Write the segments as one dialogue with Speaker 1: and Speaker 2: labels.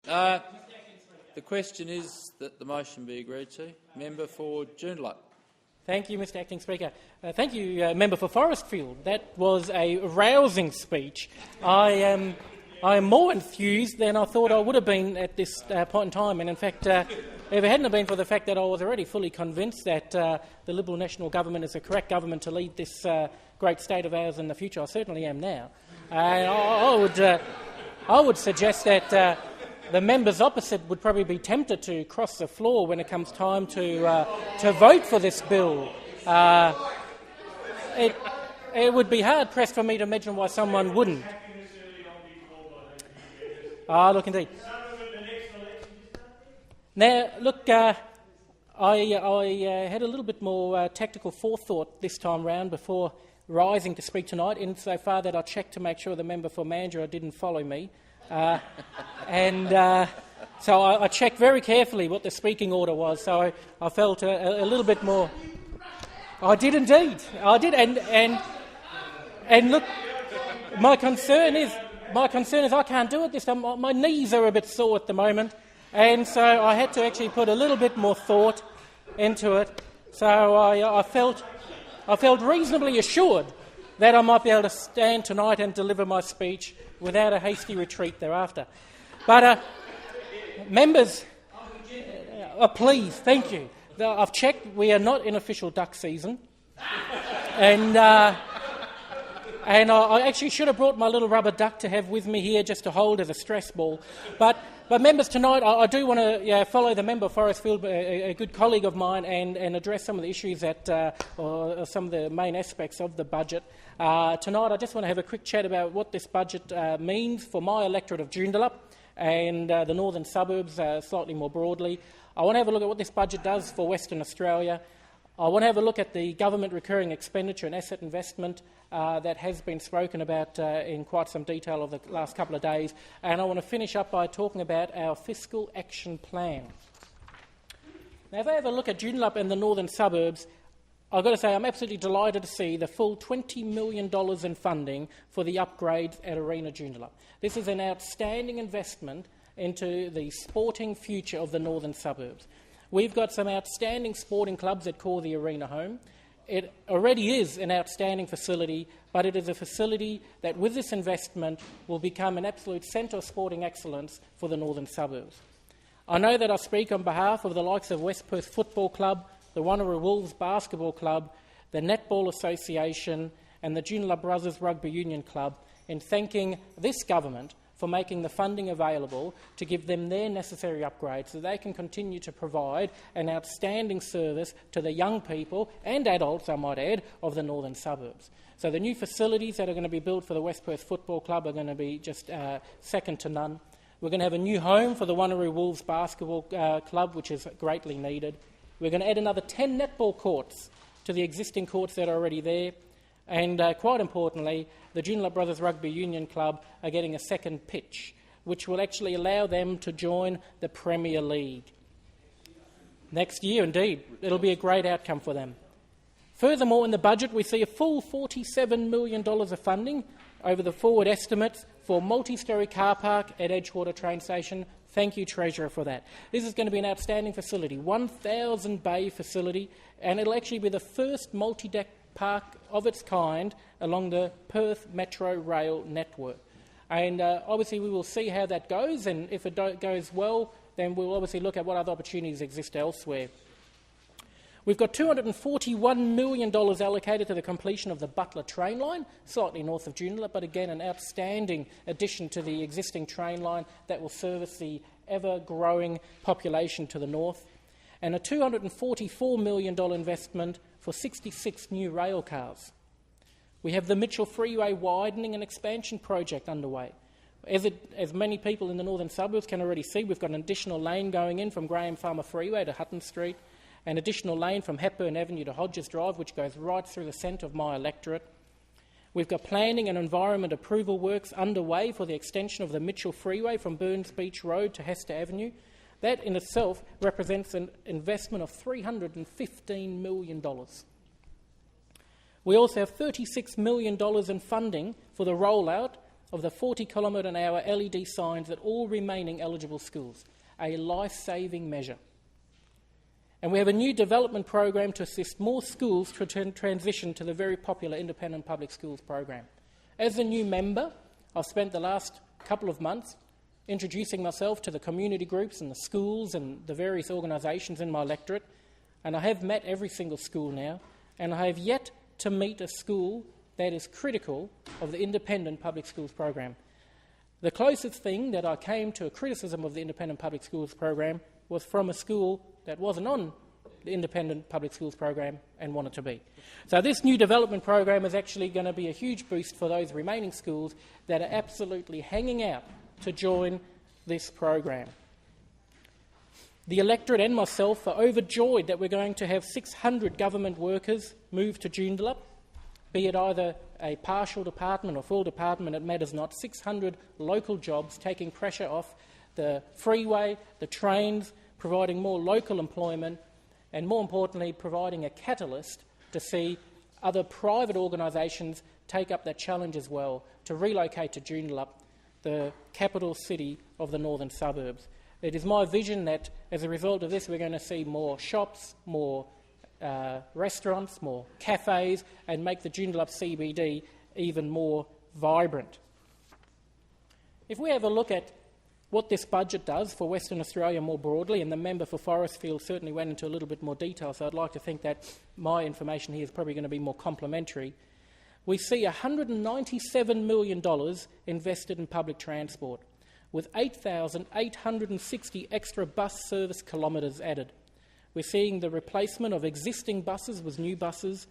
Speaker 1: The question is that the motion be agreed to. Member for Joondalup.
Speaker 2: Thank you, Mr Acting Speaker. Thank you, Member for Forestfield. That was a rousing speech. I am more enthused than I thought I would have been at this point in time. And in fact, if it hadn't been for the fact that I was already fully convinced that the Liberal National Government is the correct government to lead this great state of ours in the future, I certainly am now. I would suggest that the members opposite would probably be tempted to cross the floor when it comes time to vote for this bill. It would be hard-pressed for me to imagine why someone wouldn't. Look, indeed. Now, look, I had a little bit more tactical forethought this time round before rising to speak tonight, insofar that I checked to make sure the member for Mandurah didn't follow me. So I checked very carefully what the speaking order was, so I felt a little bit more. I did indeed. I did, and look, my concern is I can't do it this time. My knees are a bit sore at the moment, and so I had to actually put a little bit more thought into it. So I felt reasonably assured that I might be able to stand tonight and deliver my speech without a hasty retreat thereafter. But members, please, thank you. I've checked. We are not in official duck season, and I actually should have brought my little rubber duck to have with me here just to hold as a stress ball. But members, tonight I do want to follow the member Forestfield, a good colleague of mine, and address some of the issues or some of the main aspects of the budget. Tonight I just want to have a quick chat about what this budget means for my electorate of Joondalup and the northern suburbs slightly more broadly. I want to have a look at what this budget does for Western Australia. I want to have a look at the government recurring expenditure and asset investment that has been spoken about in quite some detail over the last couple of days. And I want to finish up by talking about our fiscal action plan. Now, if I have a look at Joondalup and the northern suburbs, I've got to say I'm absolutely delighted to see the full $20 million in funding for the upgrades at Arena Joondalup. This is an outstanding investment into the sporting future of the northern suburbs. We've got some outstanding sporting clubs that call the arena home. It already is an outstanding facility, but it is a facility that, with this investment, will become an absolute centre of sporting excellence for the northern suburbs. I know that I speak on behalf of the likes of West Perth Football Club, the Wanneroo Wolves Basketball Club, the Netball Association and the Joondalup Brothers Rugby Union Club in thanking this government for making the funding available to give them their necessary upgrades so they can continue to provide an outstanding service to the young people and adults, I might add, of the northern suburbs. So the new facilities that are going to be built for the West Perth Football Club are going to be just second to none. We're going to have a new home for the Wanneroo Wolves Basketball Club, which is greatly needed. We're going to add another 10 netball courts to the existing courts that are already there. And quite importantly, the Joondalup Brothers Rugby Union Club are getting a second pitch, which will actually allow them to join the Premier League. Next year, indeed. It'll be a great outcome for them. Furthermore, in the budget, we see a full $47 million of funding over the forward estimates for multi-storey car park at Edgewater train station. Thank you, Treasurer, for that. This is going to be an outstanding facility, 1,000-bay facility, and it'll actually be the first multi-deck park of its kind along the Perth Metro Rail network. And obviously we will see how that goes, and if it goes well, then we'll obviously look at what other opportunities exist elsewhere. We've got $241 million allocated to the completion of the Butler train line, slightly north of Joondalup, but again an outstanding addition to the existing train line that will service the ever-growing population to the north, and a $244 million investment for 66 new rail cars. We have the Mitchell Freeway widening and expansion project underway. As many people in the northern suburbs can already see, we've got an additional lane going in from Graham Farmer Freeway to Hutton Street, an additional lane from Hepburn Avenue to Hodges Drive, which goes right through the centre of my electorate. We've got planning and environment approval works underway for the extension of the Mitchell Freeway from Burns Beach Road to Hester Avenue. That in itself represents an investment of $315 million. We also have $36 million in funding for the rollout of the 40-kilometre-an-hour LED signs at all remaining eligible schools, a life-saving measure. And we have a new development program to assist more schools to transition to the very popular independent public schools program. As a new member, I've spent the last couple of months introducing myself to the community groups and the schools and the various organisations in my electorate, and I have met every single school now, and I have yet to meet a school that is critical of the independent public schools program. The closest thing that I came to a criticism of the independent public schools program was from a school that wasn't on the independent public schools program and wanted to be. So this new development program is actually going to be a huge boost for those remaining schools that are absolutely hanging out to join this program. The electorate and myself are overjoyed that we're going to have 600 government workers move to Joondalup, be it either a partial department or full department, it matters not. 600 local jobs taking pressure off the freeway, the trains, providing more local employment, and more importantly, providing a catalyst to see other private organisations take up that challenge as well, to relocate to Joondalup, the capital city of the northern suburbs. It is my vision that as a result of this we're going to see more shops, more restaurants, more cafes, and make the Joondalup CBD even more vibrant. If we have a look at what this budget does for Western Australia more broadly, and the member for Forestfield certainly went into a little bit more detail, so I'd like to think that my information here is probably going to be more complementary. We see $197 million invested in public transport, with 8,860 extra bus service kilometres added. We're seeing the replacement of existing buses with new buses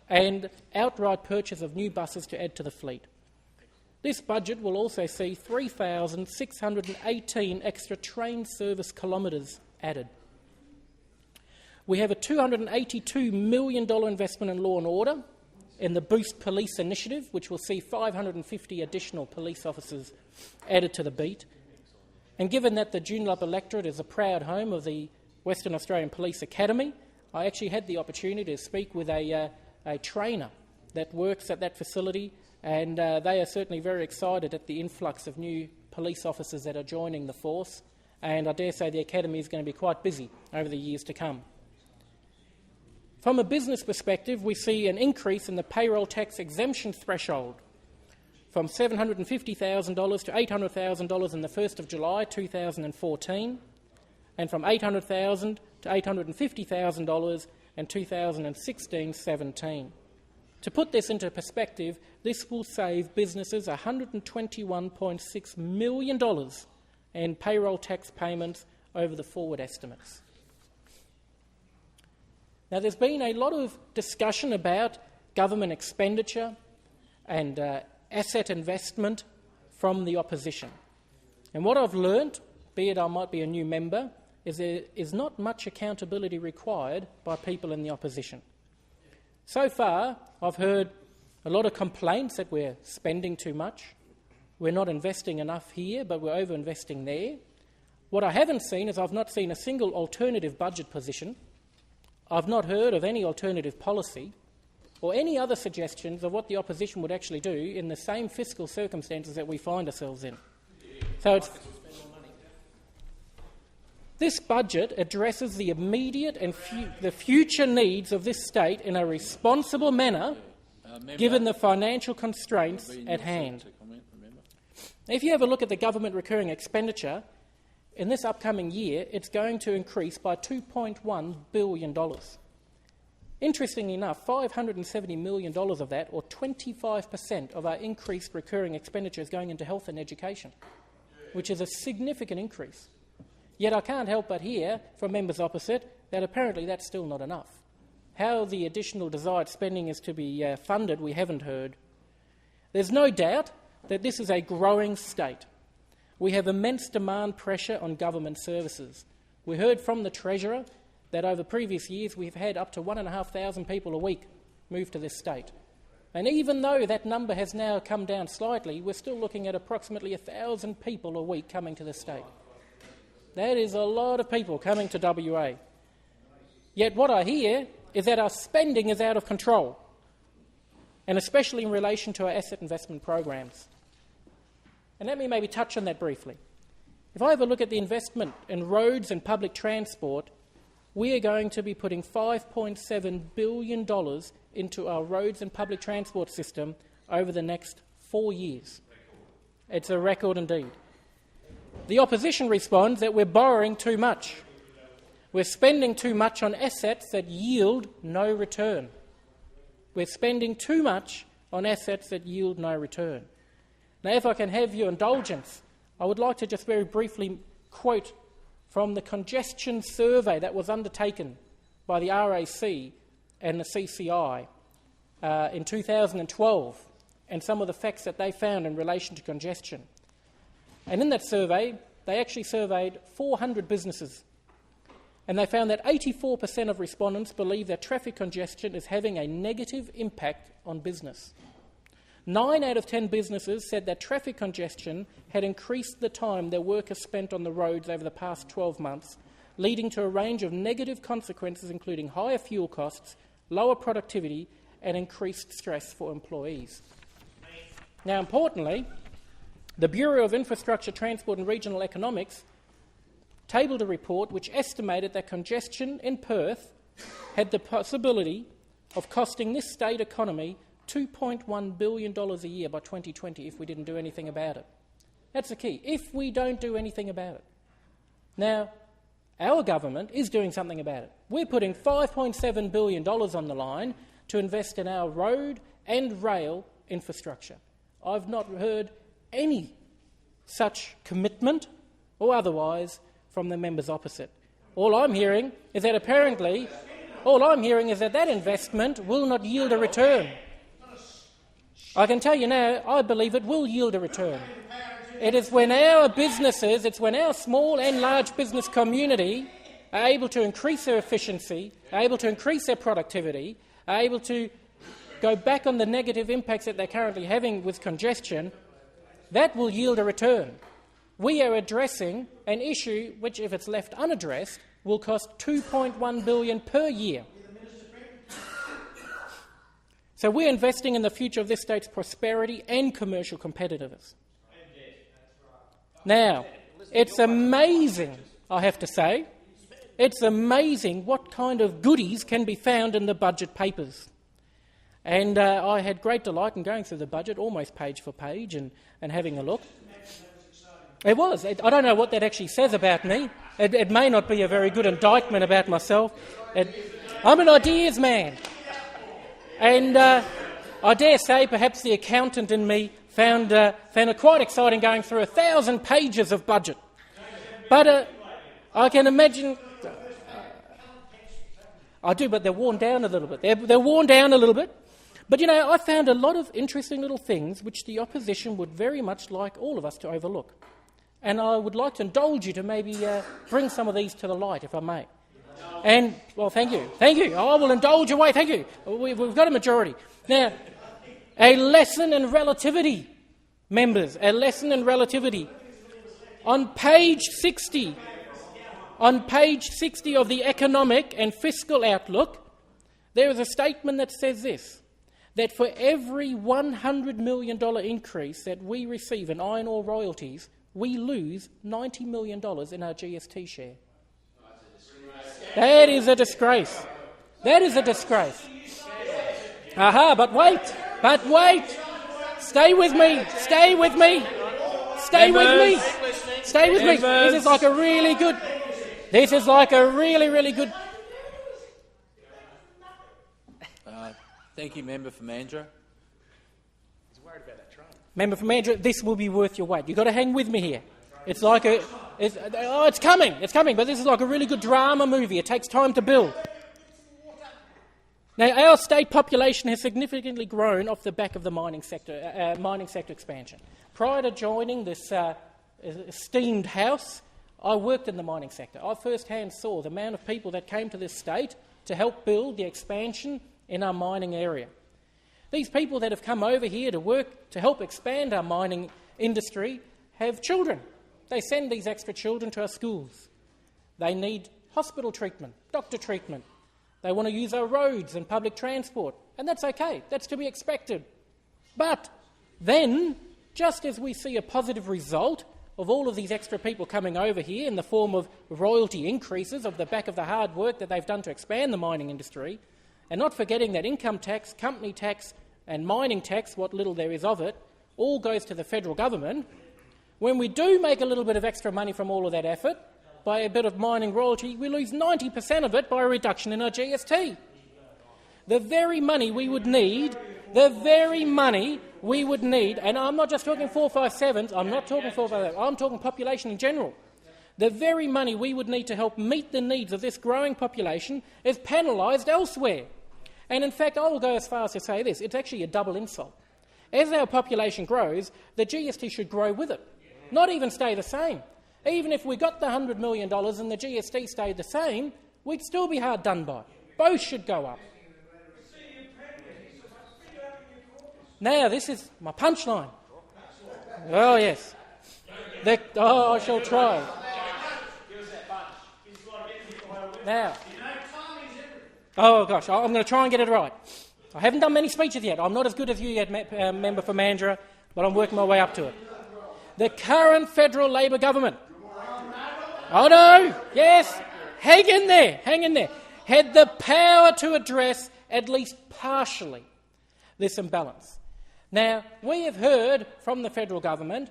Speaker 2: and outright purchase of new buses to add to the fleet. This budget will also see 3,618 extra train service kilometres added. We have a $282 million investment in law and order in the Boost Police Initiative, which will see 550 additional police officers added to the beat. And given that the Joondalup electorate is a proud home of the Western Australian Police Academy, I actually had the opportunity to speak with a trainer that works at that facility, and they are certainly very excited at the influx of new police officers that are joining the force, and I dare say the Academy is going to be quite busy over the years to come. From a business perspective, we see an increase in the payroll tax exemption threshold from $750,000 to $800,000 in the 1st of July 2014, and from $800,000 to $850,000 in 2016-17. To put this into perspective, this will save businesses $121.6 million in payroll tax payments over the forward estimates. Now, there's been a lot of discussion about government expenditure and asset investment from the opposition. And what I've learnt, be it I might be a new member, is there is not much accountability required by people in the opposition. So far, I've heard a lot of complaints that we're spending too much, we're not investing enough here, but we're over-investing there. What I haven't seen is I've not seen a single alternative budget position. I've not heard of any alternative policy or any other suggestions of what the opposition would actually do in the same fiscal circumstances that we find ourselves in. So this budget addresses the immediate and the future needs of this state in a responsible manner, given the financial constraints at hand. If you have a look at the government recurring expenditure, in this upcoming year, it's going to increase by $2.1 billion. Interestingly enough, $570 million of that, or 25% of our increased recurring expenditure, is going into health and education, which is a significant increase. Yet I can't help but hear from members opposite that apparently that's still not enough. How the additional desired spending is to be funded, we haven't heard. There's no doubt that this is a growing state. We have immense demand pressure on government services. We heard from the Treasurer that over previous years we've had up to 1,500 people a week move to this state. And even though that number has now come down slightly, we're still looking at approximately 1,000 people a week coming to the state. That is a lot of people coming to WA. Yet what I hear is that our spending is out of control, and especially in relation to our asset investment programs. And let me maybe touch on that briefly. If I have a look at the investment in roads and public transport, we are going to be putting $5.7 billion into our roads and public transport system over the next 4 years. It's a record indeed. The opposition responds that we're borrowing too much. We're spending too much on assets that yield no return. We're spending too much on assets that yield no return. Now, if I can have your indulgence, I would like to just very briefly quote from the congestion survey that was undertaken by the RAC and the CCI in 2012, and some of the facts that they found in relation to congestion. And in that survey, they actually surveyed 400 businesses, and they found that 84% of respondents believe that traffic congestion is having a negative impact on business. 9 out of 10 businesses said that traffic congestion had increased the time their workers spent on the roads over the past 12 months, leading to a range of negative consequences including higher fuel costs, lower productivity and increased stress for employees. Now, importantly, the Bureau of Infrastructure, Transport and Regional Economics tabled a report which estimated that congestion in Perth had the possibility of costing this state economy $2.1 billion a year by 2020 if we didn't do anything about it. That's the key, if we don't do anything about it. Now, our government is doing something about it. We're putting $5.7 billion on the line to invest in our road and rail infrastructure. I've not heard any such commitment or otherwise from the members opposite. All I'm hearing is that that investment will not yield a return. I can tell you now, I believe it will yield a return. It is when our businesses, it's when our small and large business community are able to increase their efficiency, are able to increase their productivity, are able to go back on the negative impacts that they're currently having with congestion, that will yield a return. We are addressing an issue which, if it's left unaddressed, will cost $2.1 billion per year. So we're investing in the future of this state's prosperity and commercial competitiveness. Now, it's amazing, I have to say, it's amazing what kind of goodies can be found in the budget papers. And I had great delight in going through the budget, almost page for page, and having a look. It was. I don't know what that actually says about me. It may not be a very good indictment about myself. I'm an ideas man. And I dare say perhaps the accountant in me found it quite exciting going through 1,000 pages of budget. But I can imagine... I do, but they're worn down a little bit. They're worn down a little bit. But, you know, I found a lot of interesting little things which the opposition would very much like all of us to overlook. And I would like to indulge you to maybe bring some of these to the light, if I may. And, well, thank you. Thank you. I will indulge away. Thank you. We've got a majority. Now, a lesson in relativity, members, a lesson in relativity. On page 60 of the Economic and Fiscal Outlook, there is a statement that says this, that for every $100 million increase that we receive in iron ore royalties, we lose $90 million in our GST share. That is a disgrace. That is a disgrace. Aha, but wait. Stay with me. Stay with me. Stay with me. Stay with me. This is like a really good...
Speaker 1: Thank you, Member for Mandurah.
Speaker 2: Member for Mandurah, this will be worth your weight. You've got to hang with me here. It's like it's coming, but this is like a really good drama movie. It takes time to build. Now, our state population has significantly grown off the back of the mining sector expansion. Prior to joining this esteemed house, I worked in the mining sector. I firsthand saw the amount of people that came to this state to help build the expansion in our mining area. These people that have come over here to work to help expand our mining industry have children. They send these extra children to our schools. They need hospital treatment, doctor treatment. They want to use our roads and public transport, and that's okay. That's to be expected. But then just as we see a positive result of all of these extra people coming over here in the form of royalty increases off the back of the hard work that they've done to expand the mining industry, and not forgetting that income tax, company tax and mining tax, what little there is of it, all goes to the federal government. When we do make a little bit of extra money from all of that effort, by a bit of mining royalty, we lose 90% of it by a reduction in our GST. The very money we would need, and I'm not just talking 457s, I'm not talking 457s, I'm talking population in general. The very money we would need to help meet the needs of this growing population is penalised elsewhere. And in fact, I will go as far as to say this, it's actually a double insult. As our population grows, the GST should grow with it, not even stay the same. Even if we got the $100 million and the GST stayed the same, we'd still be hard done by. Both should go up. Now, this is my punchline. Oh, yes. I shall try. Now, oh, gosh, I'm going to try and get it right. I haven't done many speeches yet. I'm not as good as you yet, Member for Mandurah, but I'm working my way up to it. The current federal Labor government, oh no, yes, hang in there, had the power to address at least partially this imbalance. Now, we have heard from the federal government,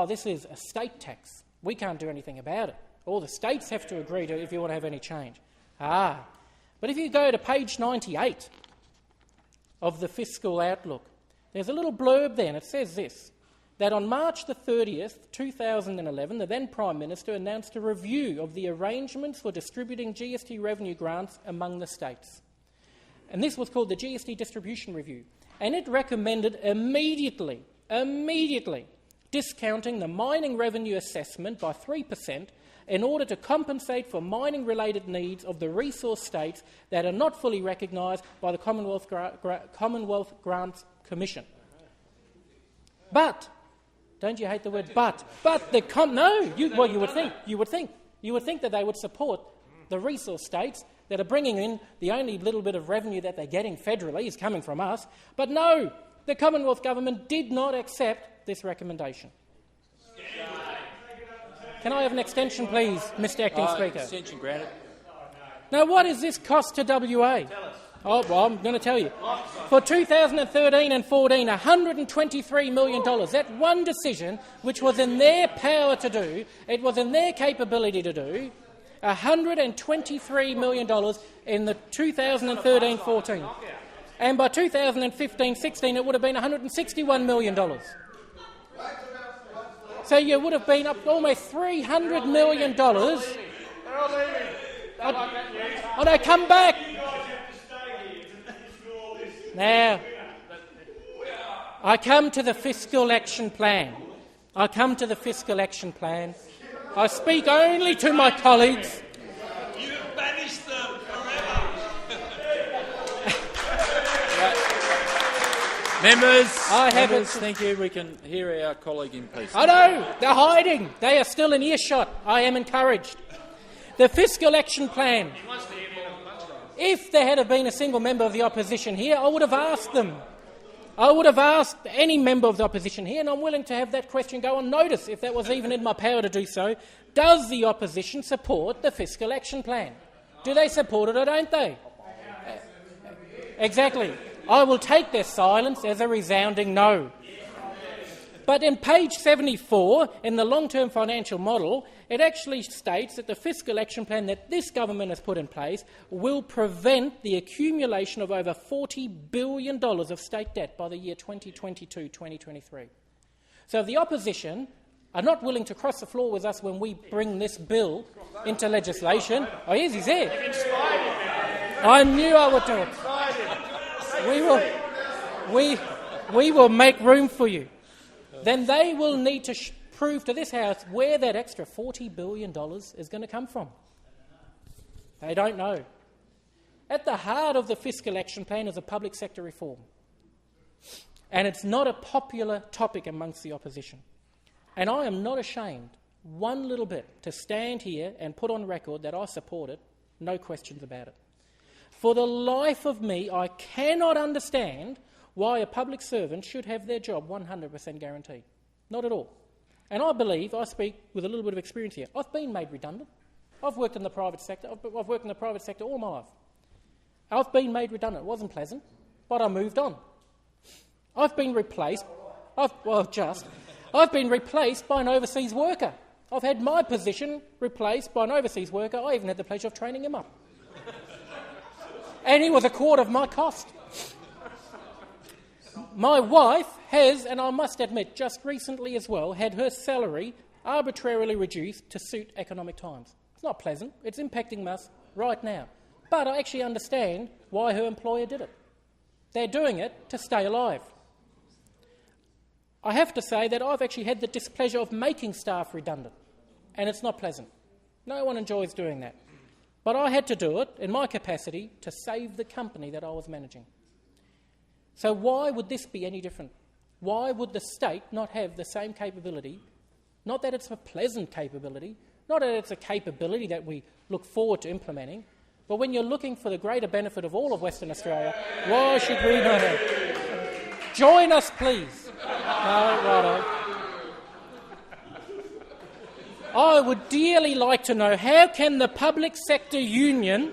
Speaker 2: this is a state tax. We can't do anything about it. All the states have to agree to it if you want to have any change. But if you go to page 98 of the Fiscal Outlook, there's a little blurb there and it says this, that on March the 30th, 2011, the then Prime Minister announced a review of the arrangements for distributing GST revenue grants among the states. And this was called the GST Distribution Review. And it recommended immediately discounting the mining revenue assessment by 3% in order to compensate for mining-related needs of the resource states that are not fully recognised by the Commonwealth Grants Commission. But, don't you hate the word but? But the you would think that they would support the resource states that are bringing in the only little bit of revenue that they're getting federally is coming from us. But no, the Commonwealth Government did not accept this recommendation. Can I have an extension, please, Mr Acting Speaker?
Speaker 1: Extension granted.
Speaker 2: Now, what does this cost to WA? Oh, well, I'm going to tell you. For 2013 and 14, $123 million. That one decision, which was in their power to do, it was in their capability to do, $123 million in the 2013-14. And by 2015-16, it would have been $161 million. So you would have been up almost $300 million. Oh, no, come back. Now, I come to the Fiscal Action Plan. I speak only to my colleagues.
Speaker 3: You banished them forever.
Speaker 1: Members, thank you. We can hear our colleague in peace.
Speaker 2: I know, they're hiding. They are still in earshot. I am encouraged. The Fiscal Action Plan. If there had been a single member of the opposition here, I would have asked them. I would have asked any member of the opposition here, and I'm willing to have that question go on notice if that was even in my power to do so. Does the opposition support the Fiscal Action Plan? Do they support it or don't they? Exactly. I will take their silence as a resounding no. But in page 74, in the long-term financial model, it actually states that the Fiscal Action Plan that this government has put in place will prevent the accumulation of over $40 billion of state debt by the year 2022-2023. So if the opposition are not willing to cross the floor with us when we bring this bill into legislation... Oh, yes, he's there. I knew I would do it. We will make room for you. Then they will need to prove to this House where that extra $40 billion is going to come from. They don't know. At the heart of the Fiscal Action Plan is a public sector reform. And it's not a popular topic amongst the opposition. And I am not ashamed, one little bit, to stand here and put on record that I support it, no questions about it. For the life of me, I cannot understand why a public servant should have their job 100% guaranteed. Not at all. And I believe, I speak with a little bit of experience here, I've been made redundant. I've worked in the private sector. I've worked in the private sector all my life. I've been made redundant. It wasn't pleasant, but I moved on. I've been replaced. I've been replaced by an overseas worker. I've had my position replaced by an overseas worker. I even had the pleasure of training him up. And he was a quarter of my cost. My wife has, and I must admit, just recently as well, had her salary arbitrarily reduced to suit economic times. It's not pleasant. It's impacting us right now. But I actually understand why her employer did it. They're doing it to stay alive. I have to say that I've actually had the displeasure of making staff redundant, and it's not pleasant. No one enjoys doing that. But I had to do it in my capacity to save the company that I was managing. So why would this be any different? Why would the state not have the same capability? Not that it's a pleasant capability, not that it's a capability that we look forward to implementing, but when you're looking for the greater benefit of all of Western Australia, why should we not have? Join us, please. No, righto. I would dearly like to know how can the public sector union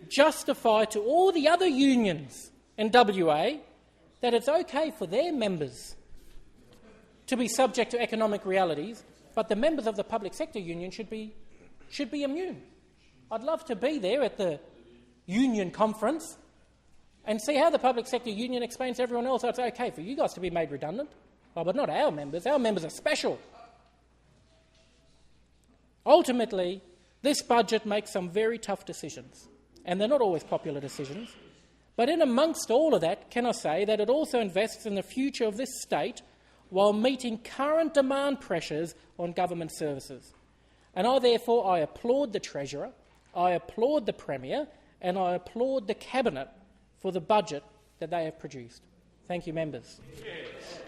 Speaker 2: justify to all the other unions in WA that it's okay for their members to be subject to economic realities, but the members of the public sector union should be immune. I'd love to be there at the union conference and see how the public sector union explains to everyone else, oh, it's okay for you guys to be made redundant. Oh, but not our members. Our members are special. Ultimately, this budget makes some very tough decisions, and they're not always popular decisions. But in amongst all of that, can I say that it also invests in the future of this state while meeting current demand pressures on government services. And I applaud the Treasurer, I applaud the Premier, and I applaud the Cabinet for the budget that they have produced. Thank you, members. Yes.